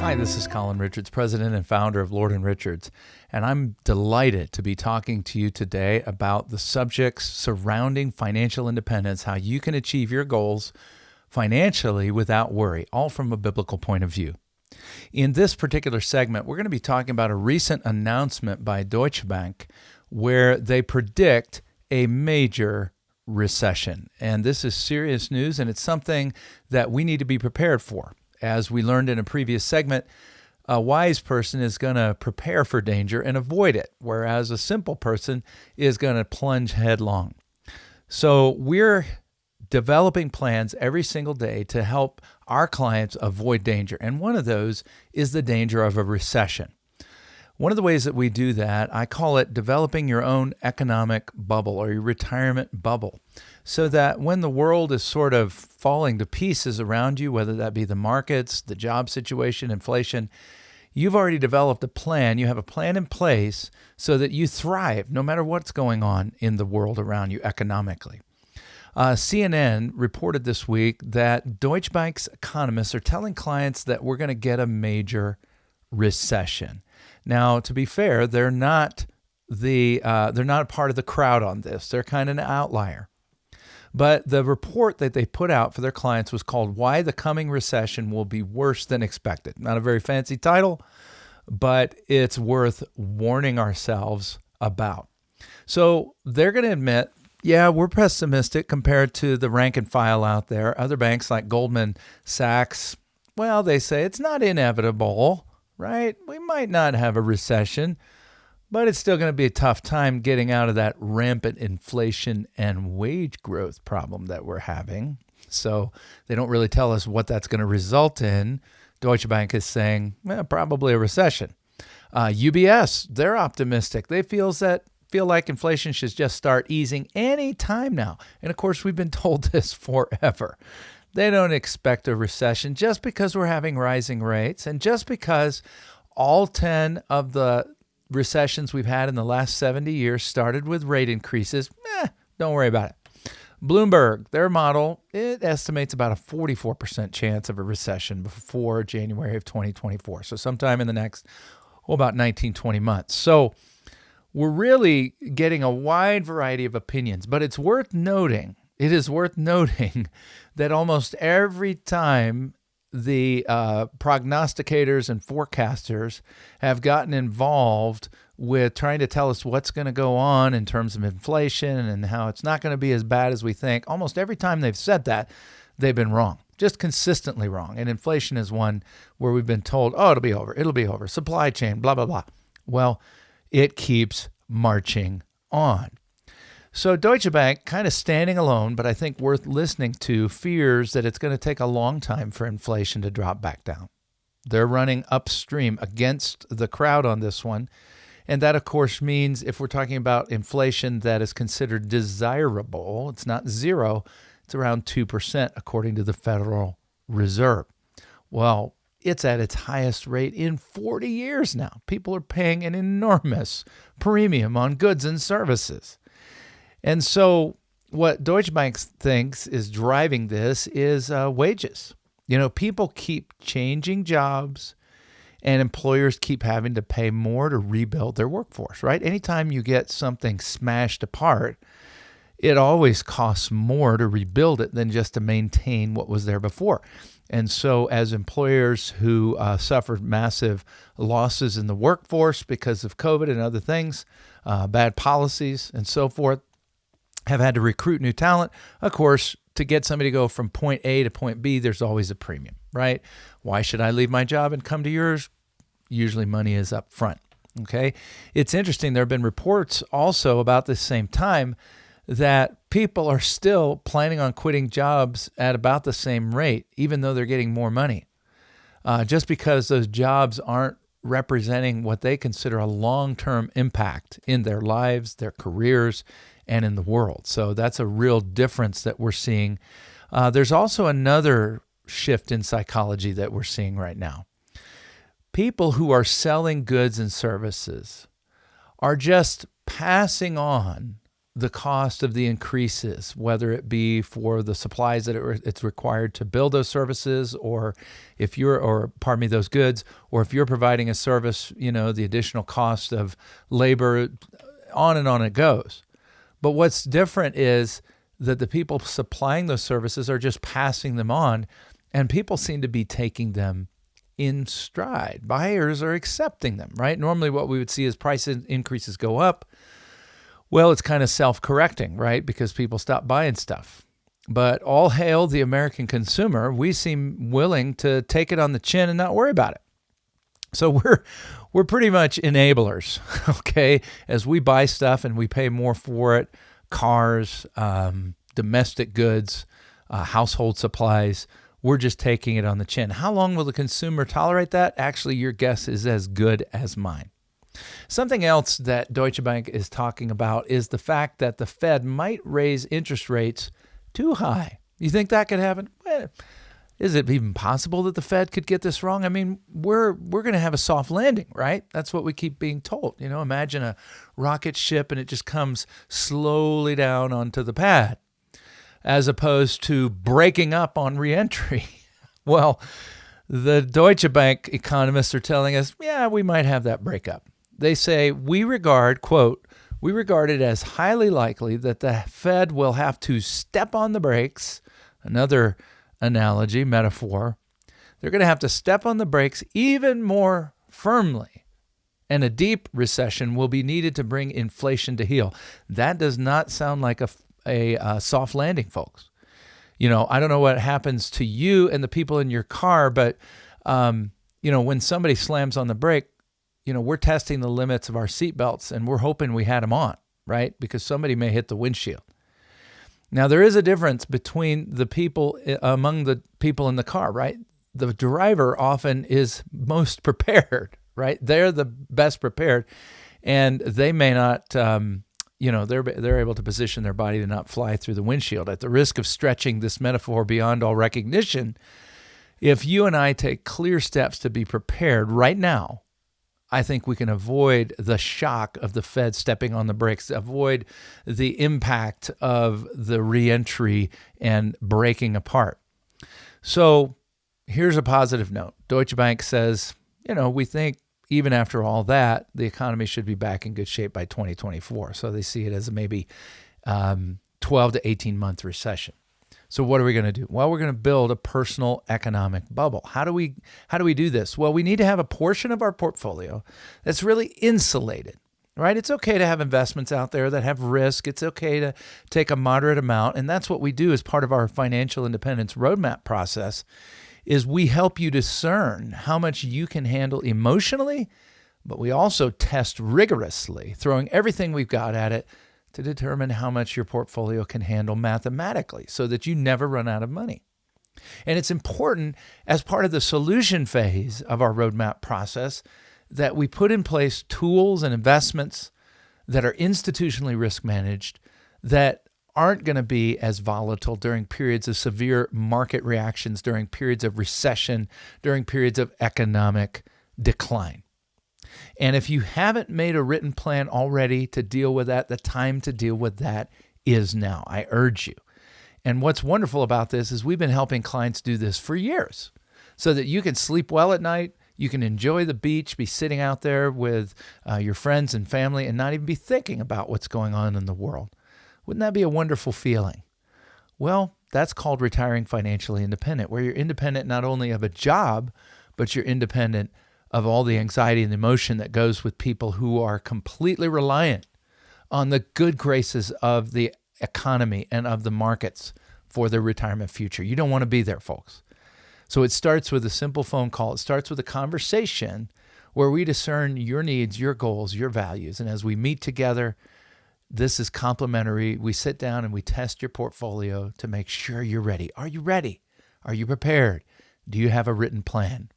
Hi, this is Colin Richards, president and founder of Lord & Richards, and I'm delighted to be talking to you today about the subjects surrounding financial independence, how you can achieve your goals financially without worry, all from a biblical point of view. In this particular segment, we're going to be talking about a recent announcement by Deutsche Bank where they predict a major recession. And this is serious news, and it's something that we need to be prepared for. As we learned in a previous segment, a wise person is going to prepare for danger and avoid it, whereas a simple person is going to plunge headlong. So we're developing plans every single day to help our clients avoid danger. And one of those is the danger of a recession. One of the ways that we do that, I call it developing your own economic bubble or your retirement bubble, so that when the world is sort of falling to pieces around you, whether that be the markets, the job situation, inflation, you've already developed a plan. You have a plan in place so that you thrive no matter what's going on in the world around you economically. CNN reported this week that Deutsche Bank's economists are telling clients that we're going to get a major recession. Now, to be fair, they're not a part of the crowd on this. They're kind of an outlier. But the report that they put out for their clients was called "Why the Coming Recession Will Be Worse Than Expected." Not a very fancy title, but it's worth warning ourselves about. So they're going to admit, yeah, we're pessimistic compared to the rank and file out there. Other banks like Goldman Sachs, well, they say it's not inevitable, right? We might not have a recession, but it's still going to be a tough time getting out of that rampant inflation and wage growth problem that we're having. So they don't really tell us what that's going to result in. Deutsche Bank is saying, probably a recession. UBS, they're optimistic. They feel like inflation should just start easing any time now. And of course, we've been told this forever. They don't expect a recession just because we're having rising rates and just because all 10 of the recessions we've had in the last 70 years started with rate increases. Don't worry about it. Bloomberg, their model, it estimates about a 44% chance of a recession before January of 2024. So sometime in the next, about 19, 20 months. So we're really getting a wide variety of opinions, but it is worth noting that almost every time the prognosticators and forecasters have gotten involved with trying to tell us what's going to go on in terms of inflation and how it's not going to be as bad as we think, almost every time they've said that, they've been wrong, just consistently wrong. And inflation is one where we've been told, it'll be over, supply chain, blah, blah, blah. Well, it keeps marching on. So Deutsche Bank, kind of standing alone, but I think worth listening to, fears that it's going to take a long time for inflation to drop back down. They're running upstream against the crowd on this one. And that, of course, means if we're talking about inflation that is considered desirable, it's not zero, it's around 2%, according to the Federal Reserve. Well, it's at its highest rate in 40 years now. People are paying an enormous premium on goods and services. And so what Deutsche Bank thinks is driving this is wages. People keep changing jobs and employers keep having to pay more to rebuild their workforce, right? Anytime you get something smashed apart, it always costs more to rebuild it than just to maintain what was there before. And so as employers who suffered massive losses in the workforce because of COVID and other things, bad policies and so forth, have had to recruit new talent, of course, to get somebody to go from point A to point B, there's always a premium, right? Why should I leave my job and come to yours? Usually money is up front, okay? It's interesting. There have been reports also about this same time that people are still planning on quitting jobs at about the same rate, even though they're getting more money, just because those jobs aren't representing what they consider a long-term impact in their lives, their careers, and in the world. So that's a real difference that we're seeing. There's also another shift in psychology that we're seeing right now. People who are selling goods and services are just passing on the cost of the increases, whether it be for the supplies that it's required to build those services, or those goods, or if you're providing a service, the additional cost of labor, on and on it goes. But what's different is that the people supplying those services are just passing them on, and people seem to be taking them in stride. Buyers are accepting them, right? Normally what we would see is price increases go up. Well, it's kind of self-correcting, right? Because people stop buying stuff. But all hail the American consumer. We seem willing to take it on the chin and not worry about it. So we're pretty much enablers, okay? As we buy stuff and we pay more for it, cars, domestic goods, household supplies, we're just taking it on the chin. How long will the consumer tolerate that? Actually, your guess is as good as mine. Something else that Deutsche Bank is talking about is the fact that the Fed might raise interest rates too high. You think that could happen? Well, is it even possible that the Fed could get this wrong? I mean, we're going to have a soft landing, right? That's what we keep being told. Imagine a rocket ship and it just comes slowly down onto the pad, as opposed to breaking up on reentry. Well, the Deutsche Bank economists are telling us, yeah, we might have that breakup. They say, we regard it as highly likely that the Fed will have to step on the brakes. Another analogy, metaphor. They're going to have to step on the brakes even more firmly. And a deep recession will be needed to bring inflation to heel. That does not sound like a soft landing, folks. I don't know what happens to you and the people in your car, but, when somebody slams on the brake, we're testing the limits of our seatbelts and we're hoping we had them on, right? Because somebody may hit the windshield. Now, there is a difference between among the people in the car, right? The driver often is most prepared, right? They're the best prepared, and they may not, they're able to position their body to not fly through the windshield. At the risk of stretching this metaphor beyond all recognition, if you and I take clear steps to be prepared right now, I think we can avoid the shock of the Fed stepping on the brakes, avoid the impact of the reentry and breaking apart. So here's a positive note. Deutsche Bank says, we think even after all that, the economy should be back in good shape by 2024. So they see it as a maybe 12 to 18-month recession. So what are we going to do? Well, we're going to build a personal economic bubble. How do we do this? Well, we need to have a portion of our portfolio that's really insulated, right? It's okay to have investments out there that have risk. It's okay to take a moderate amount. And that's what we do as part of our financial independence roadmap process, is we help you discern how much you can handle emotionally, but we also test rigorously, throwing everything we've got at it to determine how much your portfolio can handle mathematically so that you never run out of money. And it's important as part of the solution phase of our roadmap process that we put in place tools and investments that are institutionally risk managed, that aren't going to be as volatile during periods of severe market reactions, during periods of recession, during periods of economic decline. And if you haven't made a written plan already to deal with that, the time to deal with that is now. I urge you. And what's wonderful about this is we've been helping clients do this for years so that you can sleep well at night, you can enjoy the beach, be sitting out there with your friends and family and not even be thinking about what's going on in the world. Wouldn't that be a wonderful feeling? Well, that's called retiring financially independent, where you're independent not only of a job, but you're independent of all the anxiety and emotion that goes with people who are completely reliant on the good graces of the economy and of the markets for their retirement future. You don't want to be there, folks. So it starts with a simple phone call. It starts with a conversation where we discern your needs, your goals, your values. And as we meet together, this is complimentary. We sit down and we test your portfolio to make sure you're ready. Are you ready? Are you prepared? Do you have a written plan?